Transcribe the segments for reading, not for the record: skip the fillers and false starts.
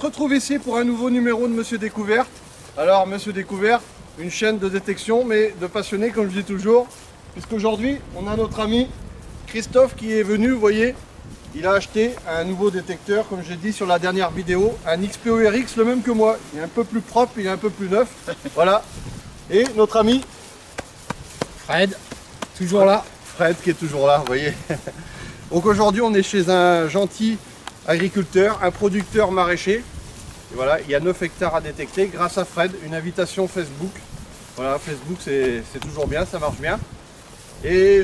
se retrouve ici pour un nouveau numéro de Monsieur Découverte. Alors Monsieur Découverte, une chaîne de détection mais de passionnés comme je dis toujours. Puisqu'aujourd'hui on a notre ami Christophe qui est venu, vous voyez, il a acheté un nouveau détecteur comme j'ai dit sur la dernière vidéo, un XPO-RX le même que moi. Il est un peu plus propre, il est un peu plus neuf. Voilà. Et notre ami Fred, toujours là. Fred qui est toujours là, vous voyez. Donc aujourd'hui on est chez un gentil agriculteur, un producteur maraîcher. Et voilà, il y a 9 hectares à détecter grâce à Fred, une invitation Facebook. Voilà, Facebook c'est toujours bien, ça marche bien. Et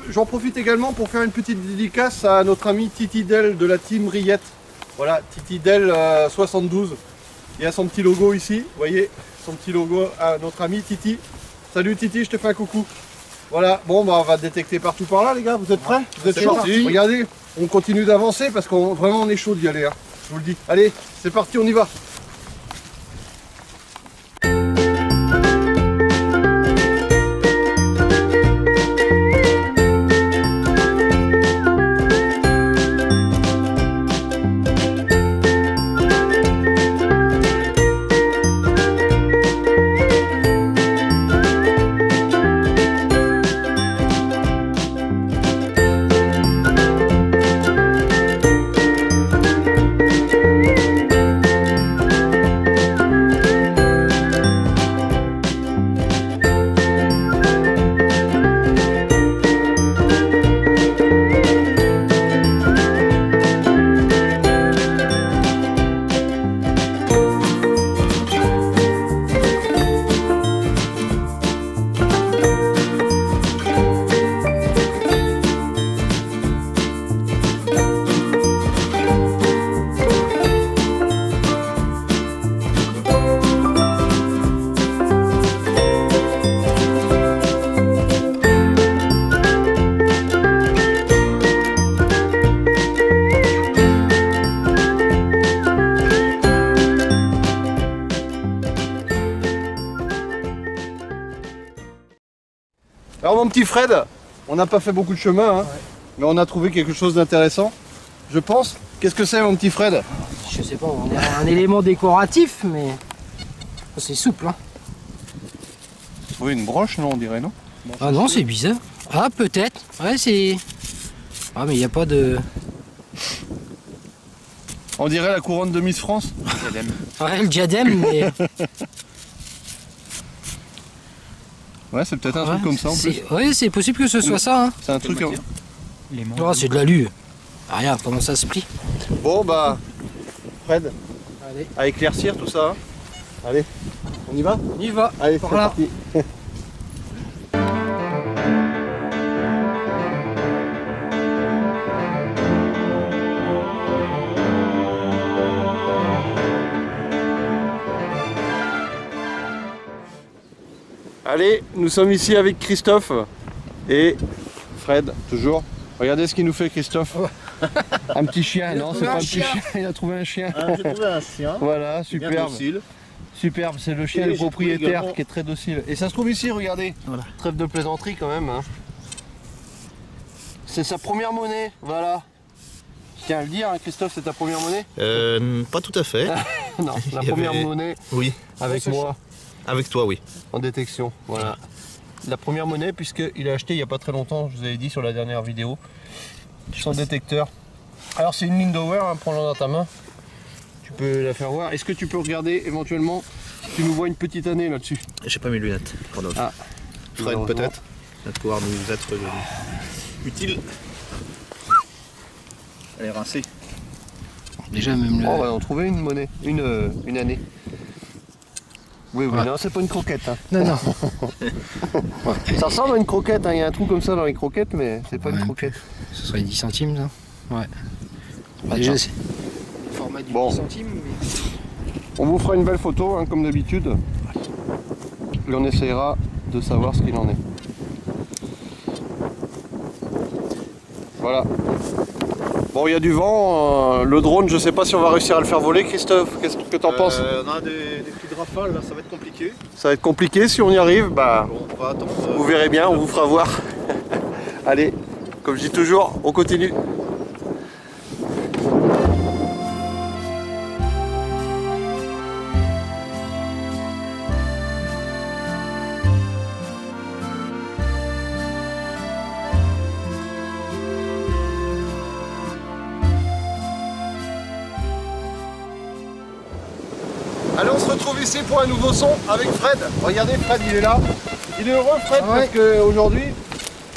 j'en profite également pour faire une petite dédicace à notre ami Titi Del de la team Riette. Voilà, Titi Del 72. Il y a son petit logo ici, vous voyez, son petit logo à notre ami Titi. Salut Titi, je te fais un coucou. Voilà, bon bah on va détecter partout par là les gars, vous êtes prêts? Vous êtes chauds? Regardez, on continue d'avancer parce qu'on vraiment on est chaud d'y aller, hein, je vous le dis. Allez, c'est parti, on y va. Alors mon petit Fred, on n'a pas fait beaucoup de chemin, hein, mais on a trouvé quelque chose d'intéressant, je pense. Qu'est-ce que c'est mon petit Fred? Je sais pas, on a un élément décoratif, mais c'est souple. Hein. Oui, une broche, non, on dirait, non? Ah non, c'est bizarre. Ah, peut-être. Ouais, c'est... Ah, mais il n'y a pas de... On dirait la couronne de Miss France. Ouais, le diadème, mais... Ouais, c'est peut-être un truc comme ça en plus. Oui, c'est possible que ce soit ça. Hein. C'est un truc... Oh, c'est de l'alu. Ah, regarde comment ça se plie. Bon, bah... Fred, allez, à éclaircir tout ça. Hein. Allez, on y va? On y va. Allez, c'est parti. Allez, nous sommes ici avec Christophe et Fred, toujours. Regardez ce qu'il nous fait Christophe. Un petit chien, non c'est pas un petit chien, il a trouvé un chien. Ah, j'ai trouvé un chien. Voilà, superbe. Superbe, c'est le chien du propriétaire qui est très docile. Et ça se trouve ici, regardez. Voilà. Trêve de plaisanterie quand même. Hein. C'est sa première monnaie, voilà. Je tiens à le dire, hein, Christophe, c'est ta première monnaie? Pas tout à fait. Non, c'est la première monnaie oui. avec moi. Avec toi, oui. En détection, voilà. La première monnaie, puisqu'il a acheté il n'y a pas très longtemps, je vous avais dit sur la dernière vidéo, son détecteur. Alors c'est une Lindauer, hein, prends-la dans ta main. Tu peux la faire voir. Est-ce que tu peux regarder éventuellement si tu nous vois une petite année là-dessus? J'ai pas mes lunettes. Ah. Fred peut-être va pouvoir nous être utile. Elle est rincée. Déjà même le... Oh, on va en trouver une monnaie, une année. Oui, oui, ouais. Non, c'est pas une croquette. Hein. Non, non. Ça ressemble à une croquette, hein. Il y a un trou comme ça dans les croquettes, mais c'est pas une croquette. Ce serait 10 centimes, ça? Ouais. Bah, déjà, c'est le format du 10 centimes. Mais... On vous fera une belle photo, hein, comme d'habitude. Et on essayera de savoir ce qu'il en est. Voilà. Bon, il y a du vent, le drone, je sais pas si on va réussir à le faire voler, Christophe, qu'est-ce que t'en penses? On a des petites rafales, là, ça va être compliqué. Ça va être compliqué si on y arrive, bah, bon, on va attendre, vous verrez bien, on vous fera voir. Allez, comme je dis toujours, on continue. retrouve ici pour un nouveau son avec Fred. Regardez, Fred, il est là. Il est heureux, Fred, parce qu'aujourd'hui,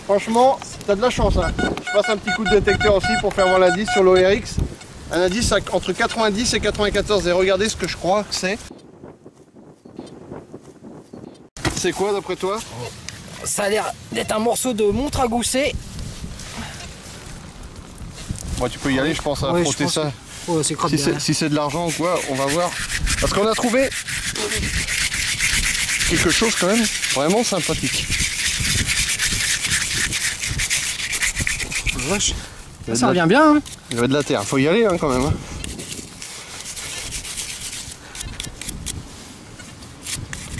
franchement, t'as de la chance. Hein. Je passe un petit coup de détecteur aussi pour faire voir l'indice sur l'ORX. Un indice entre 90 et 94. Et regardez ce que je crois que c'est. C'est quoi d'après toi? Ça a l'air d'être un morceau de montre à gousset. Bon, tu peux y aller, je pense, à frotter ça. Oh, si c'est de l'argent ou quoi, on va voir. Parce qu'on a trouvé quelque chose quand même vraiment sympathique. Vache. Ça revient bien. Hein. Il y avait de la terre, faut y aller hein, quand même. Hein.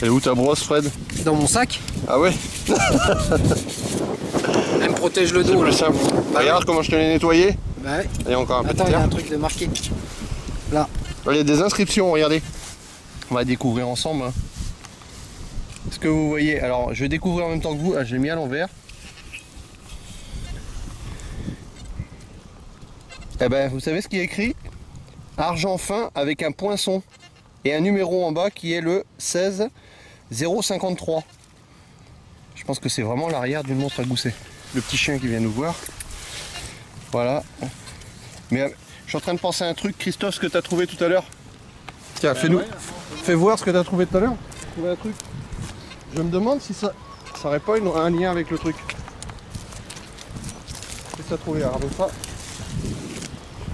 Elle est où ta brosse, Fred? Dans mon sac. Ah ouais. Elle me protège le dos. C'est plus simple. Regarde comment je te l'ai nettoyé. Bah ouais. Il y a encore un peu de terre. terre. Il y a un truc de marqué. Là. Il y a des inscriptions, regardez. On va découvrir ensemble. Hein. Ce que vous voyez. Alors, je vais découvrir en même temps que vous. Ah, je l'ai mis à l'envers. Eh ben, vous savez ce qui est écrit? Argent fin avec un poinçon. Et un numéro en bas qui est le 16 053. Je pense que c'est vraiment l'arrière d'une montre à gousset. Le petit chien qui vient nous voir. Voilà. Mais je suis en train de penser à un truc, Christophe, ce que tu as trouvé tout à l'heure. Tiens, fais voir ce que tu as trouvé tout à l'heure. Trouvé un truc. Je me demande si ça n'aurait pas un lien avec le truc. Qu'est-ce que tu as trouvé? Regardez ça.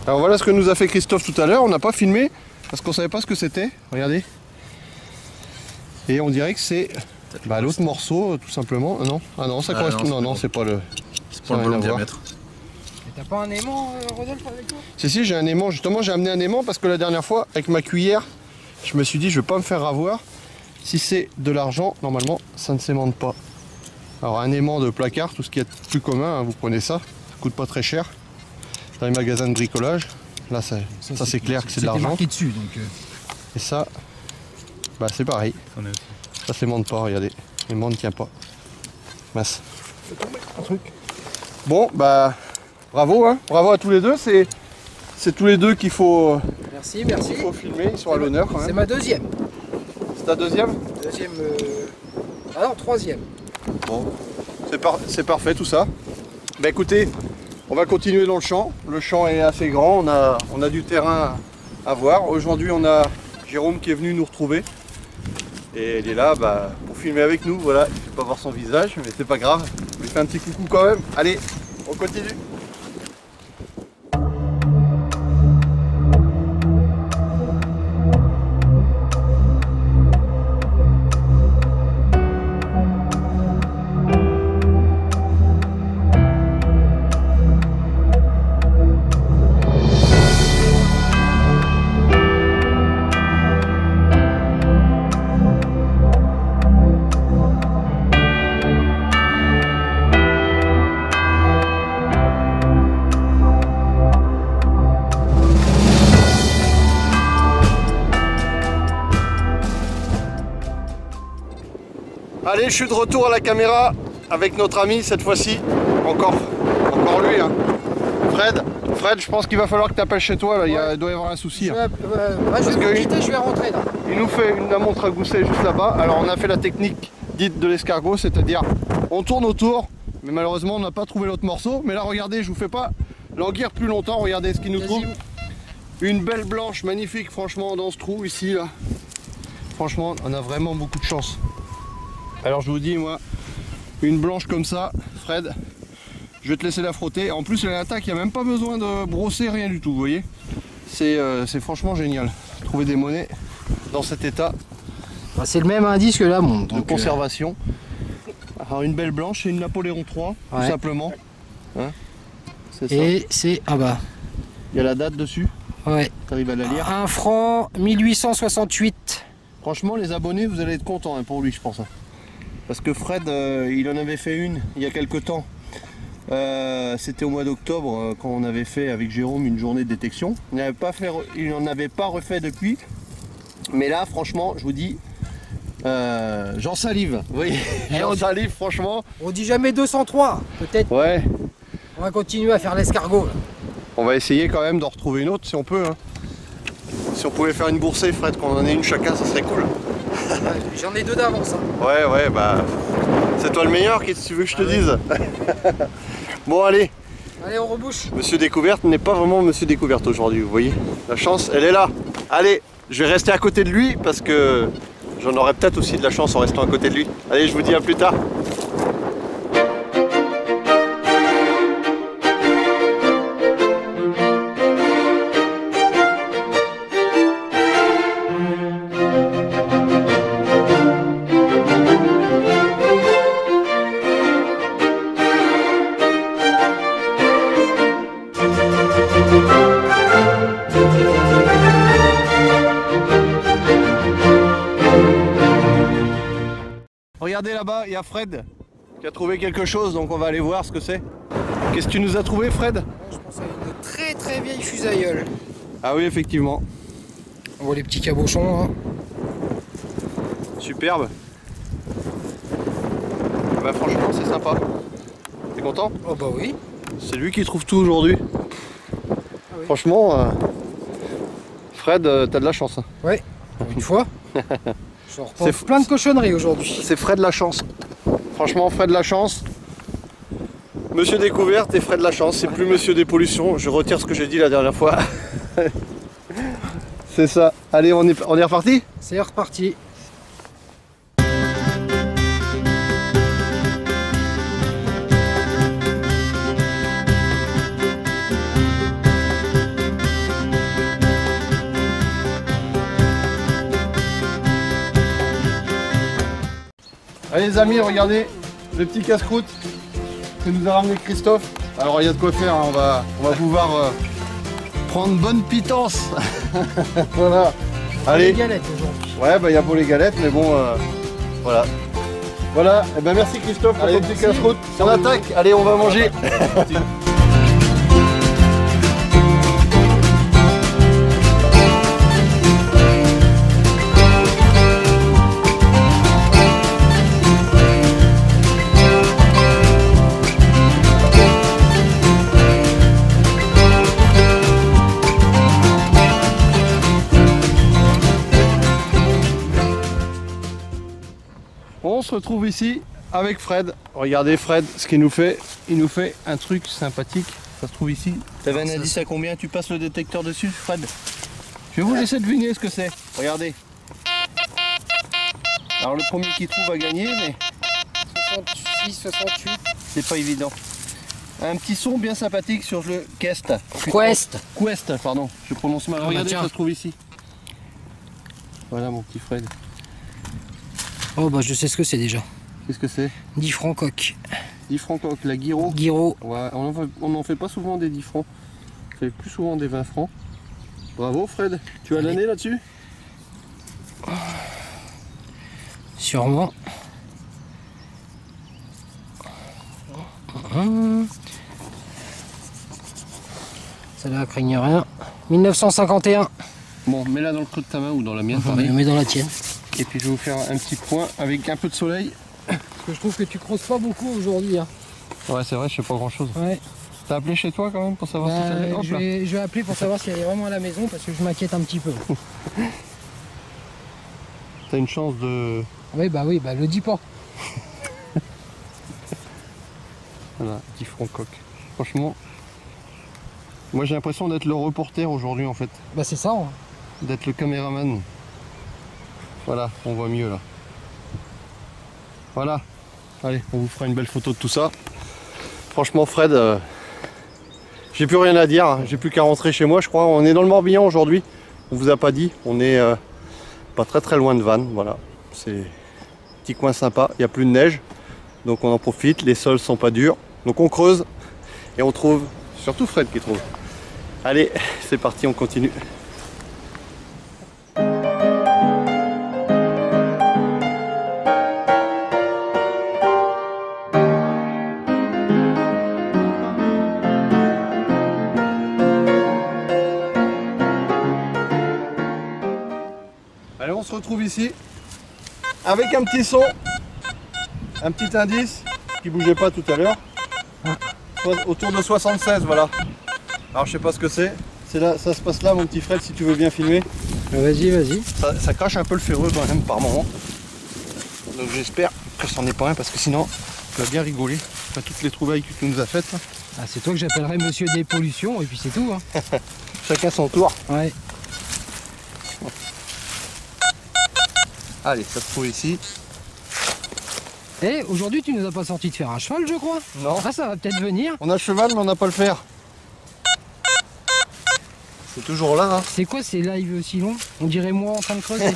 Alors voilà ce que nous a fait Christophe tout à l'heure. On n'a pas filmé parce qu'on savait pas ce que c'était. Regardez. Et on dirait que c'est l'autre morceau, tout simplement. Non, ah non, ça correspond. Non, c'est pas le. C'est pas le bon diamètre. T'as pas un aimant, Rodolphe, avec toi? Si, j'ai un aimant. Justement, j'ai amené un aimant parce que la dernière fois, avec ma cuillère, je me suis dit, je vais pas me faire avoir. Si c'est de l'argent, normalement, ça ne s'aimante pas. Alors, un aimant de placard, tout ce qui est plus commun, hein, vous prenez ça. Ça coûte pas très cher. Dans les magasins de bricolage. Là, ça c'est clair que c'est de l'argent. marqué dessus, donc. Et ça, bah, c'est pareil. Ça s'aimante pas, regardez. L'aimant ne tient pas. Mince. Bon, bah, bravo, hein. Bravo à tous les deux. C'est tous les deux qu'il faut, merci. qu'il faut filmer. Ils sont à l'honneur quand même. C'est ma deuxième. C'est ta deuxième? Deuxième. Ah non, troisième. Bon, c'est parfait tout ça. Bah écoutez, on va continuer dans le champ. Le champ est assez grand, on a du terrain à voir. Aujourd'hui, on a Jérôme qui est venu nous retrouver. Et il est là pour filmer avec nous. Voilà, il ne fait pas voir son visage, mais c'est pas grave. On lui fait un petit coucou quand même. Allez, on continue. Allez, je suis de retour à la caméra avec notre ami cette fois-ci. Encore lui, hein. Fred, je pense qu'il va falloir que tu appelles chez toi, là. Il doit y avoir un souci. Hein. Je vais quitter, je vais rentrer là. Il nous fait une montre à gousset juste là-bas. Alors on a fait la technique dite de l'escargot, c'est-à-dire on tourne autour, mais malheureusement on n'a pas trouvé l'autre morceau. Mais là regardez, je vous fais pas languir plus longtemps, regardez ce qu'il nous trouve. Une belle blanche, magnifique franchement dans ce trou ici là. Franchement, on a vraiment beaucoup de chance. Alors je vous dis moi, une blanche comme ça, Fred, je vais te laisser la frotter. En plus elle est attaque, il n'y a même pas besoin de brosser, rien du tout, vous voyez. C'est franchement génial. Trouver des monnaies dans cet état. Bah, c'est le même indice que la montre. De conservation. Alors une belle blanche, c'est une Napoléon III, tout simplement. Hein, c'est ça. Et c'est... Ah bah. Il y a la date dessus. Ouais. Tu arrives à la lire. 1 franc 1868. Franchement les abonnés, vous allez être contents hein, pour lui je pense. Parce que Fred, il en avait fait une il y a quelques temps. C'était au mois d'octobre quand on avait fait avec Jérôme une journée de détection. Il n'en avait pas refait depuis. Mais là, franchement, je vous dis, j'en salive. Vous voyez, j'en salive, franchement. On dit jamais 203, peut-être. Ouais. On va continuer à faire l'escargot. On va essayer quand même d'en retrouver une autre si on peut. Hein. Si on pouvait faire une boursée, Fred, qu'on en ait une chacun, ça serait cool. J'en ai 2 d'avance. Hein. Ouais, bah... C'est toi le meilleur, qu'est-ce que tu veux que je te dise? Bon, allez. Allez, on rebouche. Monsieur Découverte n'est pas vraiment Monsieur Découverte aujourd'hui, vous voyez. La chance, elle est là. Allez, je vais rester à côté de lui parce que j'en aurai peut-être aussi de la chance en restant à côté de lui. Allez, je vous dis à plus tard. Regardez là-bas, il y a Fred qui a trouvé quelque chose, donc on va aller voir ce que c'est. Qu'est-ce que tu nous as trouvé, Fred? Je pense à une très vieille fusailleule. Ah oui, effectivement. On voit les petits cabochons. Hein. Superbe. Bah franchement, c'est sympa. T'es content? Oh bah oui. C'est lui qui trouve tout aujourd'hui. Ah oui. Franchement, Fred, t'as de la chance. Hein. Ouais, une fois. Je repense plein de cochonneries aujourd'hui. C'est Fred la chance. Franchement, Fred la chance. Monsieur Découverte et Fred la chance. C'est plus Monsieur Dépollution. Je retire ce que j'ai dit la dernière fois. C'est ça. Allez, on est reparti? C'est reparti. Allez les amis, regardez le petit casse-croûte que nous a ramené Christophe. Alors il y a de quoi faire, hein. on va pouvoir prendre bonne pitance. Voilà. Allez. Les galettes aujourd'hui. Ouais, bah il y a beau les galettes, mais bon, voilà. Voilà, et ben merci Christophe pour ton petit casse-croûte. On attaque, allez on va manger. On se retrouve ici avec Fred. Regardez Fred, ce qu'il nous fait. Il nous fait un truc sympathique. Ça se trouve ici. T'avais un indice à combien? Tu passes le détecteur dessus, Fred? Je vais vous laisser deviner ce que c'est. Regardez. Alors le premier qui trouve va gagner, mais 66, 68. c'est pas évident. Un petit son bien sympathique sur le Quest. Quest, pardon. Je prononce mal. Regardez, ça se trouve ici. Voilà mon petit Fred. Oh bah je sais ce que c'est déjà. Qu'est-ce que c'est? 10 francs coq. 10 francs coq, la Guiraud. Guiraud. Ouais, on n'en fait pas souvent des 10 francs. On fait plus souvent des 20 francs. Bravo Fred. Tu as l'année là-dessus? Sûrement. Ça là craigne rien. 1951. Bon, mets-la dans le creux de ta main ou dans la mienne. On met dans la tienne. Et puis je vais vous faire un petit point avec un peu de soleil. Parce que je trouve que tu creuses pas beaucoup aujourd'hui. Hein. Ouais, c'est vrai, je sais pas grand chose. Ouais. T'as appelé chez toi quand même pour savoir si ça allait? Je vais appeler pour savoir si elle est vraiment à la maison parce que je m'inquiète un petit peu. T'as une chance de... Oui, bah le dis pas. Voilà, 10 francs coq. Franchement, moi j'ai l'impression d'être le reporter aujourd'hui en fait. Bah c'est ça. Hein. D'être le caméraman. Voilà, on voit mieux là. Voilà. Allez, on vous fera une belle photo de tout ça. Franchement Fred, j'ai plus rien à dire, hein. J'ai plus qu'à rentrer chez moi je crois. On est dans le Morbihan aujourd'hui, on vous a pas dit. On est pas très loin de Vannes, voilà. C'est un petit coin sympa, il n'y a plus de neige. Donc on en profite, les sols sont pas durs. Donc on creuse et on trouve, surtout Fred qui trouve. Allez, c'est parti, on continue. Allez, on se retrouve ici avec un petit son, un petit indice qui bougeait pas tout à l'heure, autour de 76, voilà. Alors je sais pas ce que c'est là, ça se passe là mon petit Fred si tu veux bien filmer. Vas-y, vas-y. Ça crache un peu le ferreux quand même par moment. Donc j'espère que c'en est pas un parce que sinon on va bien rigoler. Enfin, toutes les trouvailles que tu nous as faites. Là. Ah, c'est toi que j'appellerai monsieur des pollutions et puis c'est tout. Hein. Chacun son tour. Ouais. Allez, ça se trouve ici. Et aujourd'hui tu nous as pas sorti de faire un cheval je crois. Non. Ah ça va peut-être venir. On a le cheval mais on n'a pas le fer. C'est toujours là. Hein. C'est quoi ces lives aussi longs? On dirait moi en train de creuser.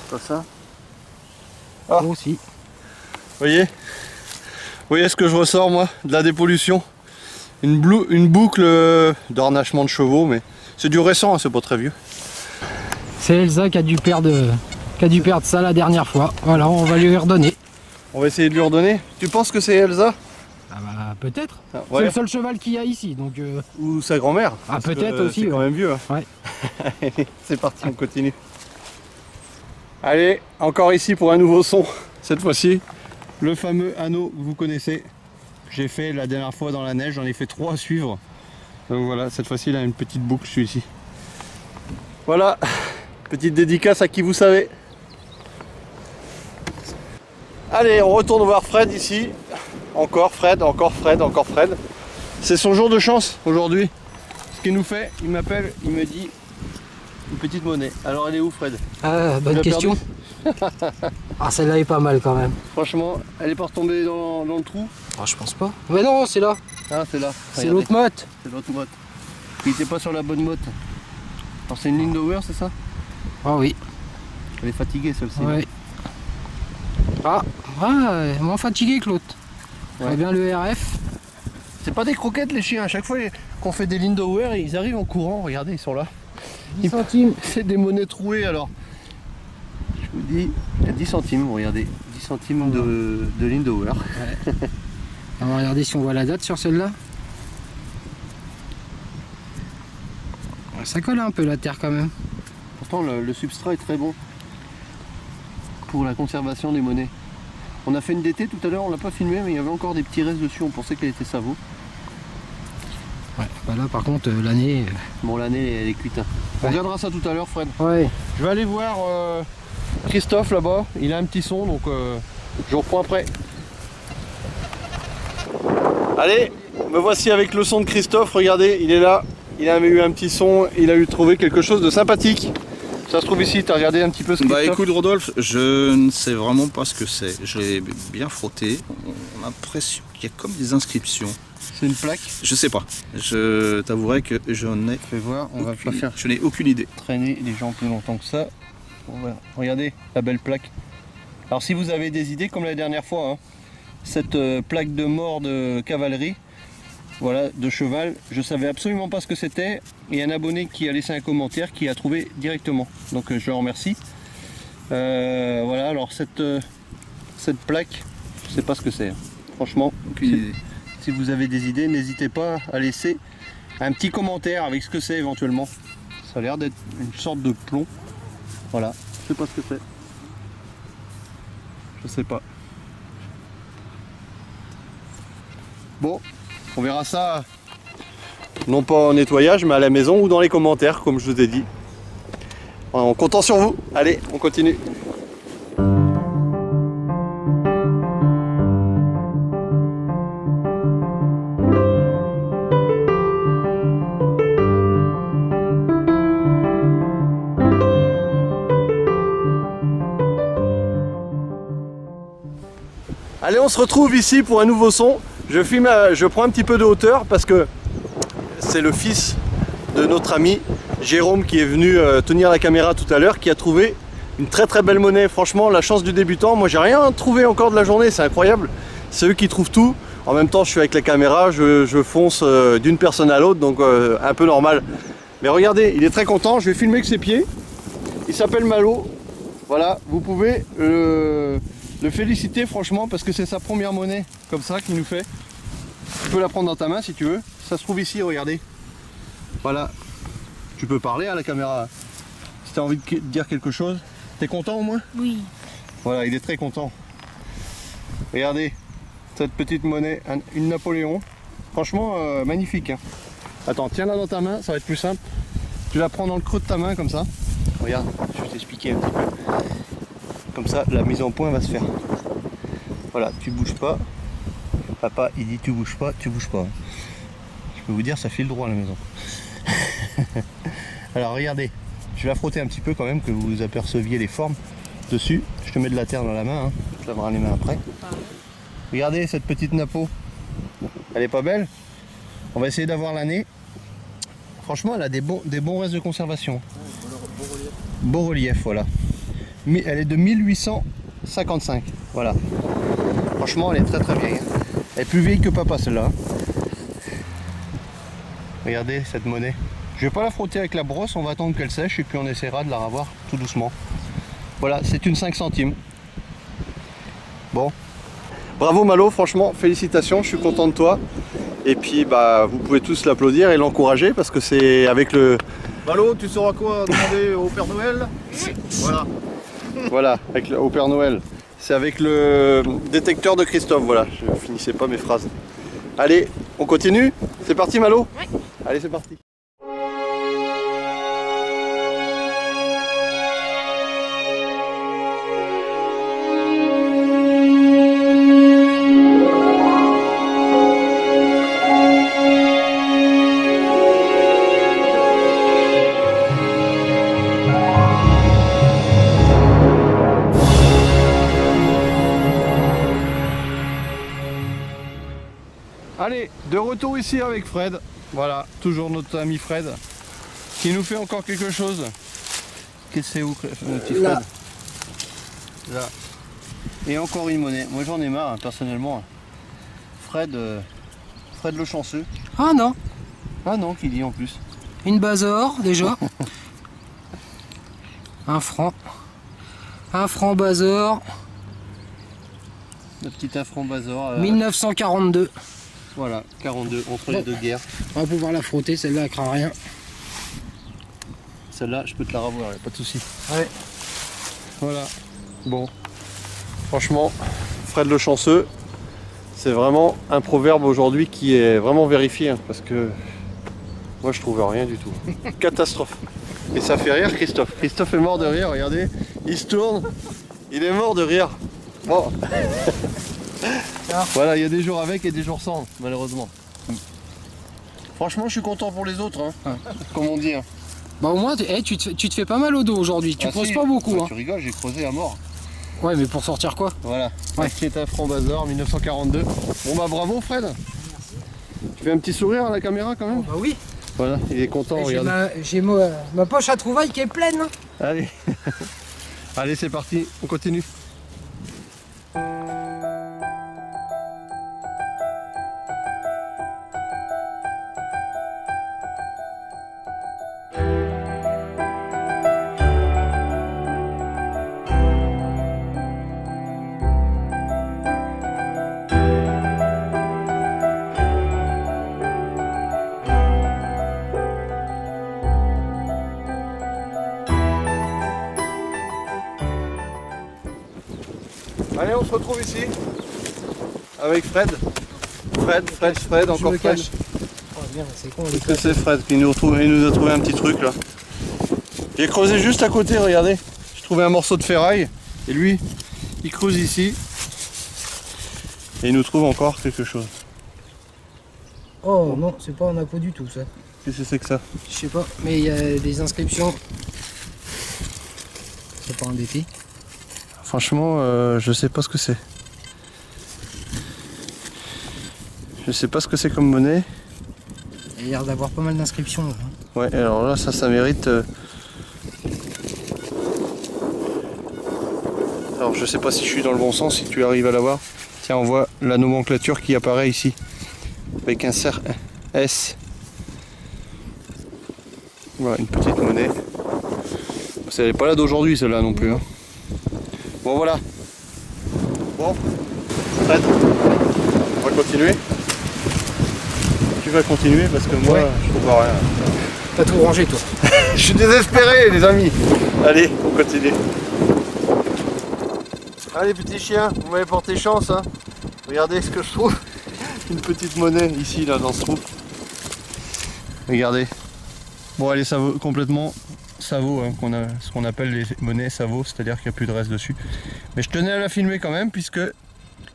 Pas ça. Ah. Moi aussi. Vous voyez ce que je ressors moi de la dépollution. Une boucle d'harnachement de chevaux, mais c'est du récent, hein, c'est pas très vieux. C'est Elsa qui a dû perdre ça la dernière fois. Voilà, on va lui redonner. On va essayer de lui redonner. Tu penses que c'est Elsa? Ah bah peut-être. Ah, ouais. C'est le seul cheval qu'il y a ici, donc. Ou sa grand-mère. Ah peut-être aussi. C'est quand même vieux. Hein. Ouais. C'est parti, on continue. Allez, encore ici pour un nouveau son. Cette fois-ci, le fameux anneau que vous connaissez. J'ai fait la dernière fois dans la neige, j'en ai fait 3 à suivre. Donc voilà, cette fois-ci il a une petite boucle celui-ci. Voilà, petite dédicace à qui vous savez. Allez, on retourne voir Fred ici. Encore Fred, encore Fred, encore Fred. C'est son jour de chance aujourd'hui. Ce qu'il nous fait, il m'appelle, il me dit une petite monnaie. Alors elle est où Fred? Ah, bonne question. Ah celle-là est pas mal quand même. Franchement, elle est pas retombée dans le trou? Ah je pense pas. Mais non, c'est là. Ah c'est là. C'est l'autre motte. C'est l'autre motte. Il était pas sur la bonne motte. Alors c'est une Lindauer, c'est ça? Ah oui. Elle est fatiguée celle-ci. Ouais. Ah, moins fatigué que l'autre. Ouais. Eh bien le RF. C'est pas des croquettes les chiens, à chaque fois qu'on fait des Lindauer, ils arrivent en courant, regardez, ils sont là. 10 centimes. C'est des monnaies trouées alors. Je vous dis, il y a 10 centimes, regardez. 10 centimes de Lindauer. Ouais. On va regarder si on voit la date sur celle-là. Ça colle un peu la terre quand même. Pourtant le substrat est très bon pour la conservation des monnaies. On a fait une DT tout à l'heure, on l'a pas filmé, mais il y avait encore des petits restes dessus, on pensait qu'elle était savon. Ouais, bah là par contre l'année... Bon l'année elle est cuite. Hein. On regardera ça tout à l'heure Fred. Ouais. Je vais aller voir Christophe là-bas, il a un petit son donc je reprends après. Allez, me voici avec le son de Christophe, regardez, il est là. Il a eu un petit son, il a eu trouvé quelque chose de sympathique. Ça se trouve ici, tu as regardé un petit peu ce que c'est? Bah écoute Rodolphe, je ne sais vraiment pas ce que c'est. Je l'ai bien frotté, on a l'impression qu'il y a comme des inscriptions. C'est une plaque? Je sais pas, je t'avouerai que je n'ai Fais voir, on va pas faire je n'ai aucune idée. traîner les gens plus longtemps que ça. Voilà. Regardez la belle plaque. Alors si vous avez des idées comme la dernière fois, hein, cette plaque de mort de cavalerie, voilà, de cheval, je savais absolument pas ce que c'était. Et un abonné qui a laissé un commentaire qui a trouvé directement. Donc je le remercie. Voilà, alors cette plaque, je sais pas ce que c'est. Hein. Franchement, si vous avez des idées, n'hésitez pas à laisser un petit commentaire avec ce que c'est éventuellement. Ça a l'air d'être une sorte de plomb. Voilà, je sais pas ce que c'est. Je sais pas. Bon, on verra ça, non pas en nettoyage, mais à la maison ou dans les commentaires, comme je vous ai dit. En comptant sur vous. Allez, on continue. Allez, on se retrouve ici pour un nouveau son. Je prends un petit peu de hauteur parce que c'est le fils de notre ami Jérôme qui est venu tenir la caméra tout à l'heure, qui a trouvé une très très belle monnaie. Franchement, la chance du débutant. Moi, j'ai rien trouvé encore de la journée, c'est incroyable. C'est eux qui trouvent tout. En même temps, je suis avec la caméra, je fonce d'une personne à l'autre, donc un peu normal. Mais regardez, il est très content. Je vais filmer que ses pieds. Il s'appelle Malo. Voilà, vous pouvez le féliciter franchement parce que c'est sa première monnaie comme ça qu'il nous fait. Tu peux la prendre dans ta main si tu veux. Ça se trouve ici, regardez. Voilà. Tu peux parler à la caméra. Si tu as envie de dire quelque chose. T'es content au moins? Oui. Voilà, il est très content. Regardez, cette petite monnaie, une Napoléon. Franchement, magnifique. Hein. Attends, tiens-la dans ta main, ça va être plus simple. Tu la prends dans le creux de ta main comme ça. Regarde, je vais t'expliquer un petit peu. Comme ça, la mise en point va se faire. Voilà, tu bouges pas. Papa, il dit tu bouges pas, tu bouges pas. Je peux vous dire, ça file droit à la maison. Alors regardez, je vais la frotter un petit peu quand même, que vous aperceviez les formes dessus. Je te mets de la terre dans la main, hein. Tu laveras les mains après. Regardez cette petite napo. Elle est pas belle? On va essayer d'avoir l'année. Franchement, elle a des bons restes de conservation. Beau relief, voilà. Mais elle est de 1855. Voilà. Franchement, elle est très très vieille. Elle est plus vieille que papa celle-là. Regardez cette monnaie. Je vais pas la frotter avec la brosse, on va attendre qu'elle sèche et puis on essaiera de la revoir tout doucement. Voilà, c'est une 5 centimes. Bon. Bravo Malo, franchement, félicitations, je suis content de toi. Et puis bah vous pouvez tous l'applaudir et l'encourager parce que c'est avec le... Malo, tu sauras quoi demander au Père Noël? Voilà. Voilà, au Père Noël. C'est avec le détecteur de Christophe, voilà, je finissais pas mes phrases. Allez, on continue? C'est parti Malo? Oui. Allez, c'est parti. Allez, de retour ici avec Fred. Voilà, toujours notre ami Fred qui nous fait encore quelque chose. Qu'est-ce que c'est où, mon petit Fred? Là. Là. Et encore une monnaie. Moi j'en ai marre, hein, personnellement. Fred le chanceux. Ah non, Ah non, qui dit en plus. une Bazor déjà. Un franc Bazor, Le petit affront Bazor. 1942. Voilà, 42, entre les deux guerres. On va pouvoir la frotter, celle-là elle craint rien. Celle-là, je peux te la revoir, pas de souci. Ouais. Voilà. Bon. Franchement, Fred le chanceux, c'est vraiment un proverbe aujourd'hui qui est vraiment vérifié. Hein, parce que moi je trouve rien du tout. Catastrophe. Et ça fait rire Christophe. Christophe est mort de rire, regardez. Il se tourne. Il est mort de rire. Bon. Voilà, il y a des jours avec et des jours sans, malheureusement. Franchement, je suis content pour les autres, hein, comme on dit. Hein. Bah au moins, tu te fais pas mal au dos aujourd'hui, tu creuses si, pas beaucoup. bah, Hein. Tu rigoles, j'ai creusé à mort. Ouais, mais pour sortir quoi? Voilà, ouais. C'est un franc Bazor 1942. Bon bah bravo Fred. Merci. Tu fais un petit sourire à la caméra quand même? Bah oui. Voilà, il est content, regarde. J'ai ma poche à trouvailles qui est pleine. Hein. Allez, allez c'est parti, on continue. Allez, on se retrouve ici avec Fred. Fred, encore Fred. Oh, bien, c'est con, Qu'est-ce que c'est Fred qui nous a trouvé un petit truc là. J'ai creusé juste à côté, regardez. J'ai trouvé un morceau de ferraille et lui, il creuse ici et il nous trouve encore quelque chose. Oh non, c'est pas un appôt du tout ça. Qu'est-ce que c'est que ça? Je sais pas, mais il y a des inscriptions. C'est pas un DT. Franchement, je sais pas ce que c'est. Je sais pas ce que c'est comme monnaie. Il y a l'air d'avoir pas mal d'inscriptions. Hein. Ouais, alors là, ça mérite. Alors, je sais pas si je suis dans le bon sens, si tu arrives à la voir. Tiens, on voit la nomenclature qui apparaît ici. Avec un cerf S. Voilà, une petite monnaie. Elle n'est pas là d'aujourd'hui, celle-là non plus. Hein. Bon, voilà. Bon, Fred, on va continuer. Tu vas continuer parce que moi, je trouve rien. T'as tout rangé, toi. Je suis désespéré, les amis. Allez, on continue. Allez, petit chien, vous m'avez porté chance. Hein. Regardez ce que je trouve. Une petite monnaie ici, là, dans ce trou. Regardez. Bon, elle est complètement Savo, hein, ce qu'on appelle les monnaies Savo, c'est-à-dire qu'il n'y a plus de reste dessus. Mais je tenais à la filmer quand même puisque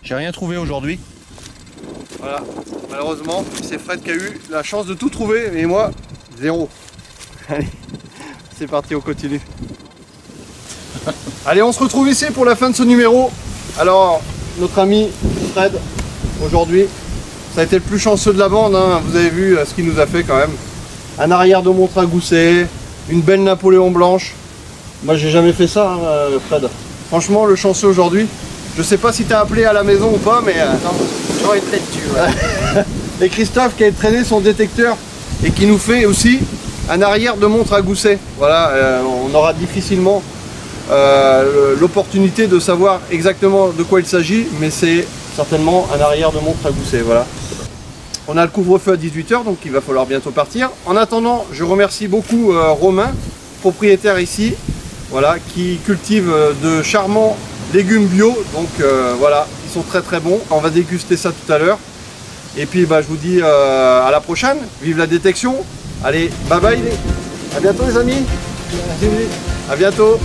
j'ai rien trouvé aujourd'hui. Voilà, malheureusement, c'est Fred qui a eu la chance de tout trouver et moi, zéro. Allez, c'est parti, on continue. Allez, on se retrouve ici pour la fin de ce numéro. Alors, notre ami Fred, aujourd'hui, ça a été le plus chanceux de la bande, hein. Vous avez vu ce qu'il nous a fait quand même. Un arrière de montre à gousset, une belle Napoléon blanche. Moi j'ai jamais fait ça, hein, Fred. Franchement, le chanceux aujourd'hui, je sais pas si t'as appelé à la maison ou pas, mais... Non, j'aurais peut-être dû, ouais. Et Christophe qui a traîné son détecteur et qui nous fait aussi un arrière de montre à gousset. Voilà, on aura difficilement l'opportunité de savoir exactement de quoi il s'agit, mais c'est certainement un arrière de montre à gousset, voilà. On a le couvre-feu à 18 h, donc il va falloir bientôt partir. En attendant, je remercie beaucoup Romain, propriétaire ici, voilà, qui cultive de charmants légumes bio. Donc voilà, ils sont très très bons. On va déguster ça tout à l'heure. Et puis bah, je vous dis à la prochaine. Vive la détection. Allez, bye bye. À bientôt les amis. À bientôt.